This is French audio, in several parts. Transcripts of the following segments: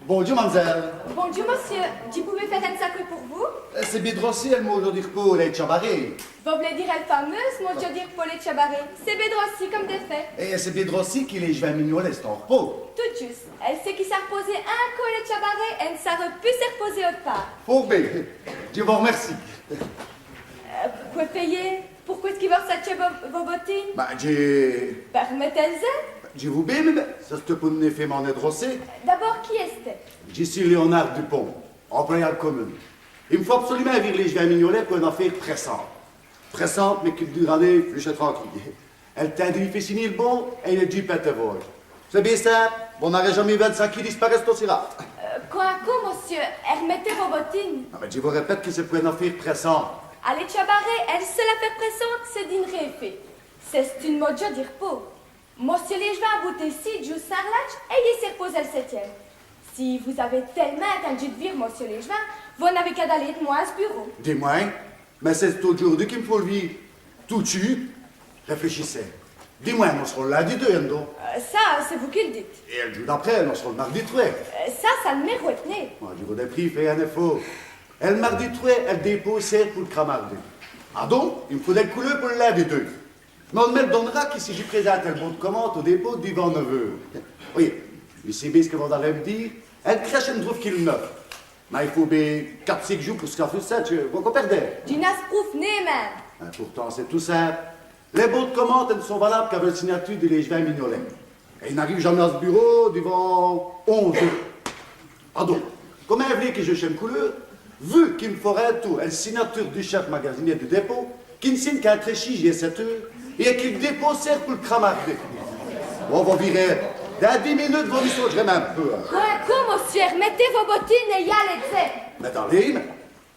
Bonjour, mademoiselle. Bonjour, monsieur. Tu pouvais faire un sacré pour vous? C'est Bédrossi, elle m'a aujourd'hui pour les chabarés. Vous voulez dire elle fameuse, moi je dire pour les chabarés. C'est Bédrossi comme des faits. Et c'est Bédrossi qui les joint mignolet, c'est en repos. Tout juste. Elle sait qu'il s'est reposé un coup les chabarés, elle ne s'est plus s'est reposé autre part. Pour B. Je vous remercie. Vous pouvez payer? Pourquoi est-ce qu'il va s'acheter vos bottines? Bah, j'ai... Permettez-le. Je vous bim, ça se peut ne fait m'en adrosser. D'abord, qui est-ce? Je suis Léonard Dupont, employé commune. Il me faut absolument vivre les joints mignolet pour une affaire pressante. Pressante, mais qui dure aller plus tranquille. Elle t'a dit, il fait signer le bon, et il dit, pète vol. C'est bien simple, on n'aurait jamais 25 qui disparaissent aussi là. Quoi, monsieur? Remettez vos bottines. Non, mais je vous répète que c'est pour une affaire pressante. Allez, chabaré, elle se la fait pressante, c'est d'une réfé. C'est une mode de dire pas. Monsieur les joints à bout ici, Dieu sarlach, et il s'est reposé le 7e. Si vous avez tellement attendu de vivre, monsieur les joints, vous n'avez qu'à d'aller de moi à ce bureau. Dis-moi, mais c'est aujourd'hui qu'il me faut le vivre. Tout de suite, réfléchissez. Dis-moi, on sera là, dis-deux, Endo. Ça, c'est vous qui le dites. Et le jour d'après, on sera le mardi 3. Ça ne m'est retenu. Moi, je vous ai pris, fait un effort. Et le mardi 3, elle dépose celle pour le cramarder. Ah donc, il me faudrait le couleur pour le lundi 2. Mais on me le donnera que si je présente le bon de commande au dépôt du vent neveu. Oui, mais c'est bien ce que vous allez me dire. Elle crèche une trouve qu'il neuf. Mais il faut bien 4-5 jours pour se faire ça, tu vois qu'on perdait. Du nasprouf né, même. Pourtant, c'est tout simple. Les bons de commande ne sont valables qu'avec la signature de l'échevin mignolet. Et il n'arrive jamais à ce bureau devant 11 jours. Ah donc, comme elle voulait que je cherche une couleur, vu qu'il me ferait tout, une signature du chef magasinier du dépôt, qui ne signe qu'un tréchi, j'ai 7 heures, et qu'il dépose celle pour le cramarder. On va virer. Dans 10 minutes, vous y sauterez même un peu. Quoi, monsieur, remettez vos bottines et y allez, Mais attendez,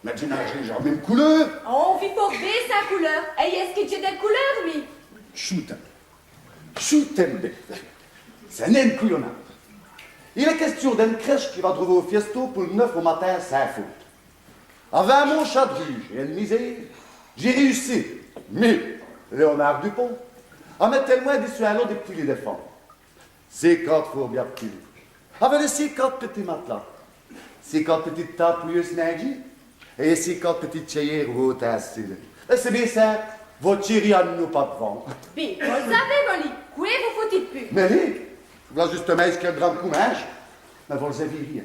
mais j'ai jamais une couleur. on vit pour B, sa couleur. Et est-ce qu'il y a des couleurs, lui? Choutem. C'est un une couillonnade. Il est question d'une crèche qui va trouver au fiesto pour le 9 au matin sans faute. Avec mon chat de ruge et une misère, j'ai réussi, mais Léonard Dupont, à mettre tellement dessus un lot des petits éléphants. C'est 4 fois bien plus. Avec ces 4 petits matelas, ces 4 petites tables plus snagy, et ces 4 petites chairs au tasses. C'est bien simple, votre chérie à nous pas de vent. Puis, vous le savez, Molly, quoi vous foutez de plus? Mais oui, voilà justement ce qu'il y a de grand courage. Mais vous les avez rien.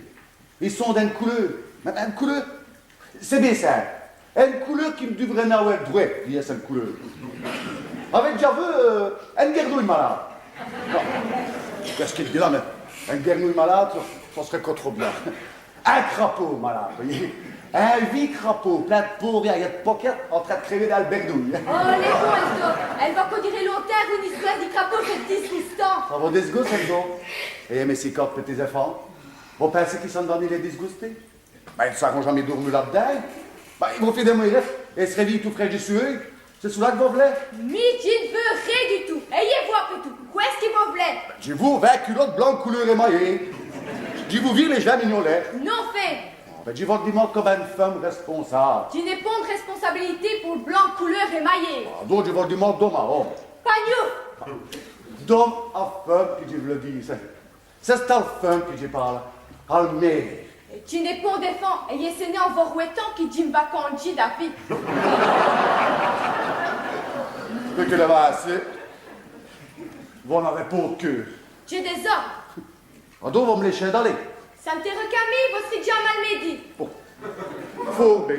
Ils sont d'une couleur. Mais une couleur, c'est bien ça. Une couleur qui me devrait n'avoir droit. Il y a cette couleur. Avec déjà vu, une guernouille malade. Non. Qu'est-ce qu'il dit là, mais une guernouille malade, ça serait quoi trop bien. Un crapaud malade, vous voyez. Un vie crapaud, plein de pauvres, il y a de pocket, en train de crever dans le berdouille. Oh, les bons, elle va pas durer longtemps, une histoire du crapaud, c'est disgustant. Ça va disguster, c'est bon. Eh, mais ces 4 petits enfants, vous pensez qu'ils sont venus les disguster? Ben, ils ne seront jamais dormis là-dedans. Ben, ils vont faire des mourir et se réveillent tout frais du sueur. C'est cela que vous voulez? Mais tu ne veux rien du tout. Ayez voir après tout. Où est-ce qu'il vous voulait? Je vous 20 culottes blancs couleur émaillée. Je vous vire les gens mignolets. Non fait. Ben, je vous demande comme une femme responsable. Tu n'es pas de responsabilité pour le blanc couleur émaillé. Ah, donc je vous demande d'homme à homme. Pagnou. D'homme à femme que je vous le dis. C'est à la femme que je parle. À la mère. Et tu n'es pas défend. Ayez séné en vorouettant qui dit m'vacanji d'api. Que le va assez. Vous n'avez pas de cœur. Tu es des hommes. Ah, donc vous me laissez d'aller. Ça me t'est recamé, vous serez déjà mal médit. Bon. Faut bien.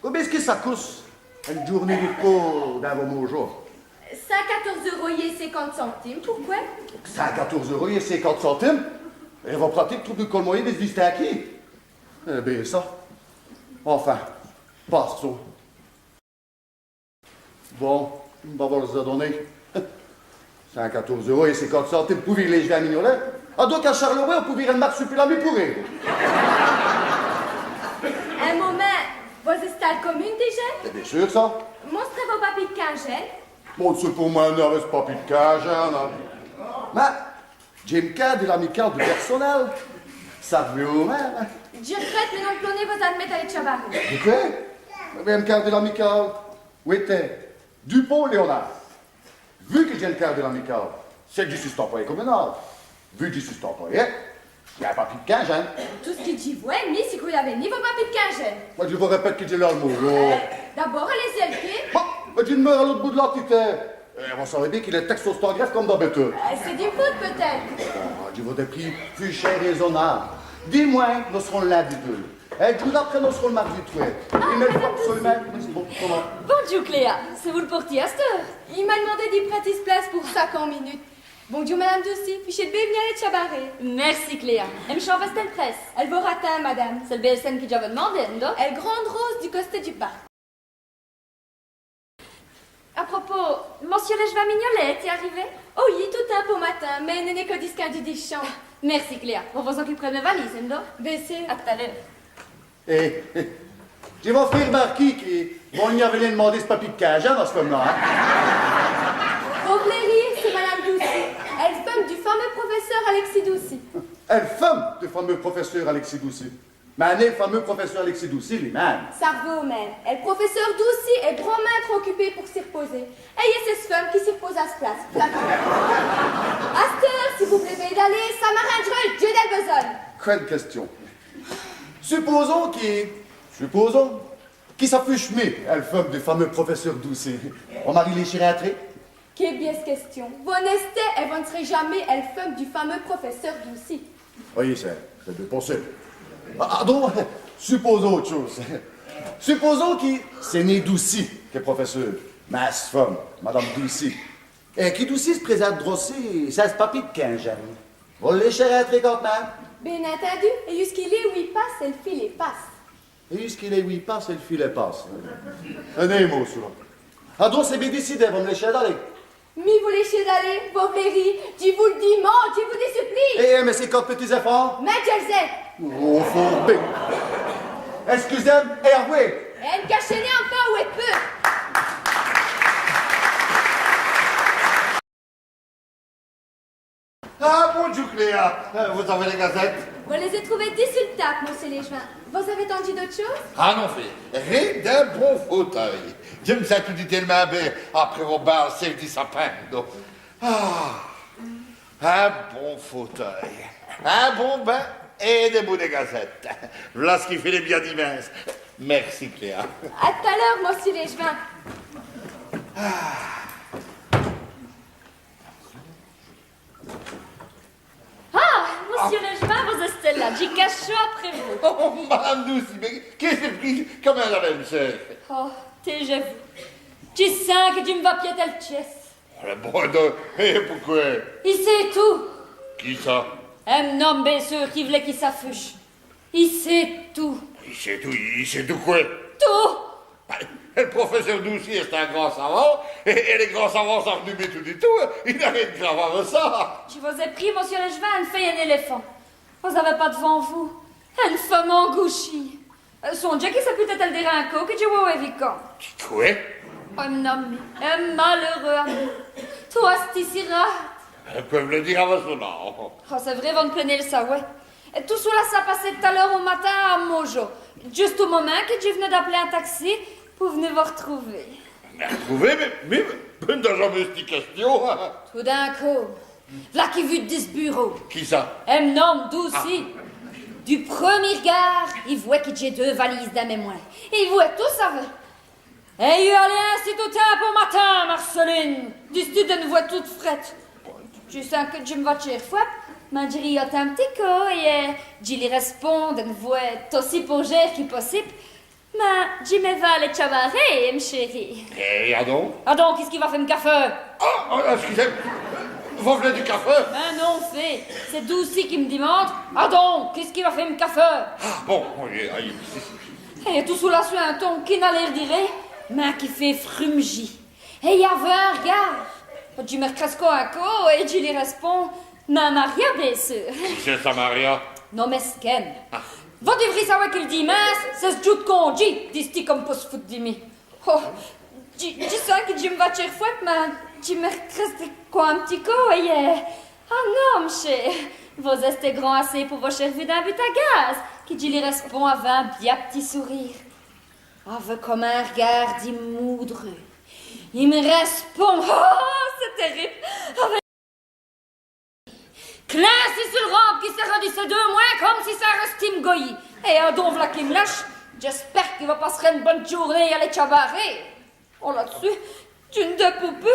Combien est-ce que ça coûte une journée de repos dans vos mots jours? 114 € et 50 centimes. Pourquoi? 114 € et 50 centimes? Et vos pratiques trouvent le moyen de se visiter à qui? Eh bien, ça. Enfin, passons. Bon, on va vous donner 114 € et 50 centimes pour vivre les gens mignolet. Ah, donc à Charleroi, on peut virer une marsupilami pour rire. Un moment, vous êtes à la commune déjà? C'est bien sûr, ça. Montrez vos papiers de quinzaine. Bon, c'est pour moi, non, c'est pas plus de cage, hein. Mais, j'ai une carte de l'amicale du personnel. Ça vous même. Je regrette, mais non plonner vos admettes à l'échabarou. De quoi? J'ai une carte de l'amicale. Où était? Dupont Léonard. Vu que j'ai une carte de l'amicale, c'est que je suis employé communal. Vu que je suis employé, Il y a un papier de quinzaine. Tout ce qui dit vous et mais si vous avez ni vos papiers de quinzaine. Moi, je vous répète que j'ai là le mot. D'abord, allez-y le pied. Bon, mais tu demeures à l'autre bout de l'entité. On savait bien qu'il est texte au greffe comme d'habitude. C'est du foot peut-être. Je vous ai pris plus cher et raisonnable. Dis-moi, nous serons lundi deux. Et tout d'après, nous serons le mardi 3. Il me le faut absolument. Bon, comment? Bonjour Cléa, c'est vous le portier à cette heure? Il m'a demandé d'y prêter ce place pour 50 minutes. Bonjour madame Dossi, fichez de bienvenue à Chabaré. Merci Cléa. Elle me chante Vestel Presse. Elle vous ratin, madame. C'est le BSN qui j'avais demandé, non? Elle grande rose du costé du parc. À propos, monsieur Lechevin Mignolet est arrivé? Oh oui, tout un beau matin, mais n'est que disqu'un du dichant. Merci Cléa. On vous occuperait de mes valises, non? Baissez. À tout à l'heure. Et j'ai mon frère Marquis qui, bon, il y avait demandé ce papier de cajun dans ce moment-là. Vos rire, c'est madame Doucy. Elle femme du fameux professeur Alexis Doucy. Elle femme du fameux professeur Alexis Doucy. Mais le fameux professeur Alexis Doucy lui-même. Ça revient au même. Elle professeur Doucy est grand maître occupé pour s'y reposer. Et il y a ces femmes qui s'y reposent à ce place. À cette heure, si vous voulez d'aller, ça m'arrangerait le Dieu d'elle besogne. Quelle question. Supposons qu'il s'affiche mieux, elle femme du fameux professeur Doucy. On marie les chiratrés. Quelle biaise question. Vous honnêteté, elle ne serait jamais elle femme du fameux professeur Doucy. Oui, c'est bien possible. Ah, donc, supposons autre chose. Supposons que c'est né Doucy, qui est professeur. Mais cette femme, Madame Doucy. Et qui Doucy se présente drossé, ça se papier de 15 ans. Vous les chiratrés quand même. Bien entendu, et jusqu'il est où il passe, elle file et passe. Et jusqu'il est où il passe, et le filet passe. Un mot, cela. Ah, donc, c'est bien décidé, vous me les chiratrés. Mi vous léchez d'aller, vos rire, dis vous le dimanche, dis vous des supplies. Eh, mais c'est quand petits efforts. Mais je le sais. Oh, faut bien. Excusez-moi, et à vous. Elle cachait enfin où elle peut. Ah, bonjour Cléa, vous avez les gazettes? Vous les avez trouvées dissultables, monsieur Lechevin. Vous avez tendu d'autres choses? Ah non, fait, rien d'un bon fauteuil. Je me sens tout dit tellement bien après vos bains c'est du sapin. Donc. Ah, un bon fauteuil, un bon bain et des bouts de gazettes. Voilà ce qui fait les bien immenses. Merci Cléa. À tout à l'heure, monsieur Lechevin. Ah, monsieur Lechevin, vous êtes là. J'ai caché après vous. Oh, madame Doucy, mais qu'est-ce que c'est pris comme un même chef? Oh, t'es j'avoue. Tu sens que tu me vas piéter le chest. Le bon de... Et pourquoi? Il sait tout. Qui ça? Un homme bien sûr qui voulait qu'il s'affiche. Il sait tout. Il sait tout quoi? Tout. Le professeur Doucy est un grand savant, et les grands savants savent du tout du tout. Il n'a rien de grave avec ça. Je vous ai pris, monsieur Lechevin, une fille et un éléphant. Vous avez pas devant vous une femme engouchie. Son Jackie, ça peut être elle des rincots que je vois au vicomte. Quoi? Un homme, un malheureux ami. Toi, c'est ici rare. Ils peuvent le dire avant son nom. Oh, c'est vrai, vous ne prenez le ça, ouais. Et tout cela, ça passait tout à l'heure au matin à Mojo. Juste au moment que je venais d'appeler un taxi pour venir vous retrouver. Mais retrouvé, mais n'a jamais cette question. Tout d'un coup, là qui vu de ce bureau. Qui ça? Un homme Doucy. Du premier regard, il voit que j'ai 2 valises dans mes mains. Il voit tout ça. Et il allait ainsi tout un bon matin, Marceline. Du style d'une voix toute frette. Tu sens que je me vais chez fois, mais je lui un petit coup et je lui réponds d'une voix aussi pongère que possible. Mais je me vais aller chabarrer, ma chérie. Et donc? Ah donc, qu'est-ce qu'il va faire me café? Excusez, vous voulez du café? Ben non, fait. C'est Doucy qui me demande. Ah donc, qu'est-ce qu'il va faire me café? Bon, Et tout cela sur un ton qui n'a l'air dire, mais qui fait frumgi. Et il y avait un regard. Je me casque un coup et je lui réponds, ma Maria, bien sûr. c'est ça, Maria. Non, mais sken. Vous devrez savoir qu'il dit mince, c'est ce jout de congé, dit-il comme pour se foutre de moi. Oh, je sens que je me vais chercher fouette, mais je me reste quoi un petit coup et ah non, monsieur, vous êtes grand assez pour vous servir d'un but à gaz, qui je lui réponds avec un bien petit sourire. Avec comme un regard d'immoudreux. Il me répond, oh, c'est terrible, avec Classi sur le rampe qui s'est rendu ces 2 mois comme si ça restait m'goyi. Et un don v'là qui me lâche. J'espère qu'il va passer une bonne journée à les cabarets. Oh là-dessus, d'une de poupée,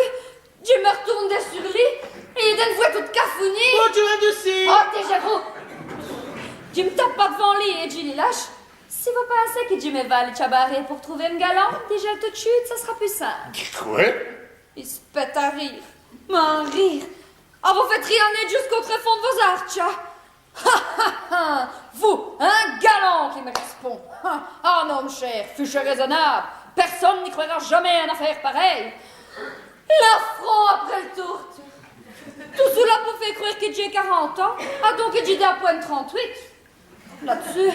je me retourne sur lui et il donne voix toute cafounie. Bonjour, Adouci. Oh, t'es Géraud. Tu me tapes pas devant lui et tu les lâches. Si vous pensez que je me vais aller cabaret pour trouver un galant, déjà tout de suite, ça sera plus simple. Quoi? Il se pète à rire. Mais un rire. Ah, vous faites rionner jusqu'au tréfonds de vos arches. Ha ha ha! Vous, un galant qui me répond. Ah non, mon cher, fût-je raisonnable. Personne n'y croira jamais à une affaire pareille. L'affront après le tour. Tout cela pour faire croire que j'ai 40 ans, ah donc que j'ai d'un point 38. Là-dessus,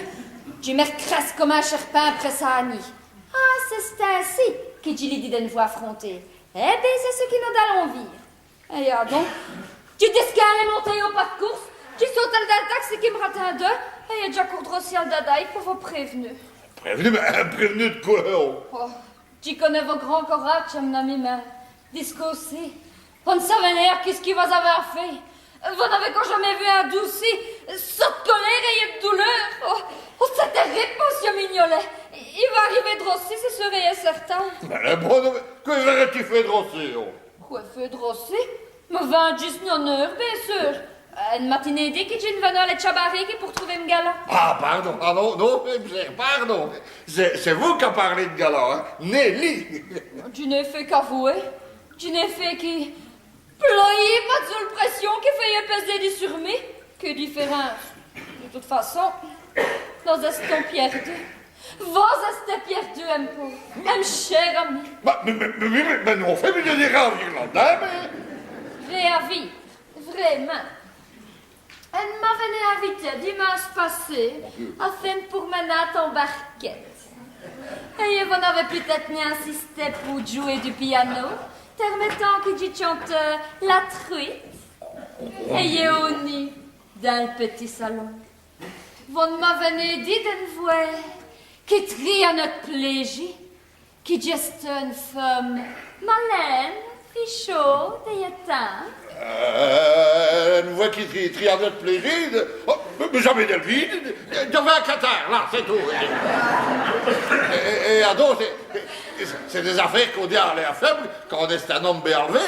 j'ai me crasse comme un cherpin après sa Annie. Ah, c'est ainsi que j'ai l'idée d'une voix affrontée. Eh bien, c'est ce qui nous allons vivre. Et ah donc, j'ai d'escale monté au pas de course, j'ai sauté le taxi qui me ratait deux, et il y a déjà cours aussi à dadaï pour vous prévenir. Prévenu, mais prévenu de quoi? Oh, tu connais vos grands corages, mon ami, mais disco aussi. Vous ne savez pas qu'est-ce qu'il vous avez fait. Vous n'avez qu'à jamais vu un douci, saute de colère et de douleur. Oh, c'est terrible, monsieur Mignolet. Il va arriver de Rossi, c'est sûr et certain. Mais bon, que verrais-tu fait de Rossi? Quoi, fait de Rossi? Me 20 juste en heure, bien sûr. Une matinée dit que j'ai une venue à la cabaret pour trouver un galant. Ah, pardon, non, pardon. C'est vous qui parlé de galant, hein? Nelly. Tu n'ai fait qu'avouer. Tu n'ai fait qui... Ployer, pas de seule pression qui fait peser des sur moi. Que différence. De toute façon, nous restons perdus. Vous restez perdus, un peu. Un cher ami. Mais non, on fait mieux des rêves irlandais, mais... Réavis, vraiment. Elle m'avait invité dimanche passé afin pour mener en barquette. Et vous n'avez peut-être ni insisté pour jouer du piano, permettant que je chante la truite. Et au nid dans le petit salon. Vous m'avez dit d'une voix qui trie à notre plaisir, qui geste une femme malène, fichot et éteinte. Une voix qui trie à notre plaisir. Oh, mais jamais de vie. Devant un catar, là, c'est tout. Et à d'autres, c'est des affaires qu'on dit à l'air faible quand on est un homme bien élevé.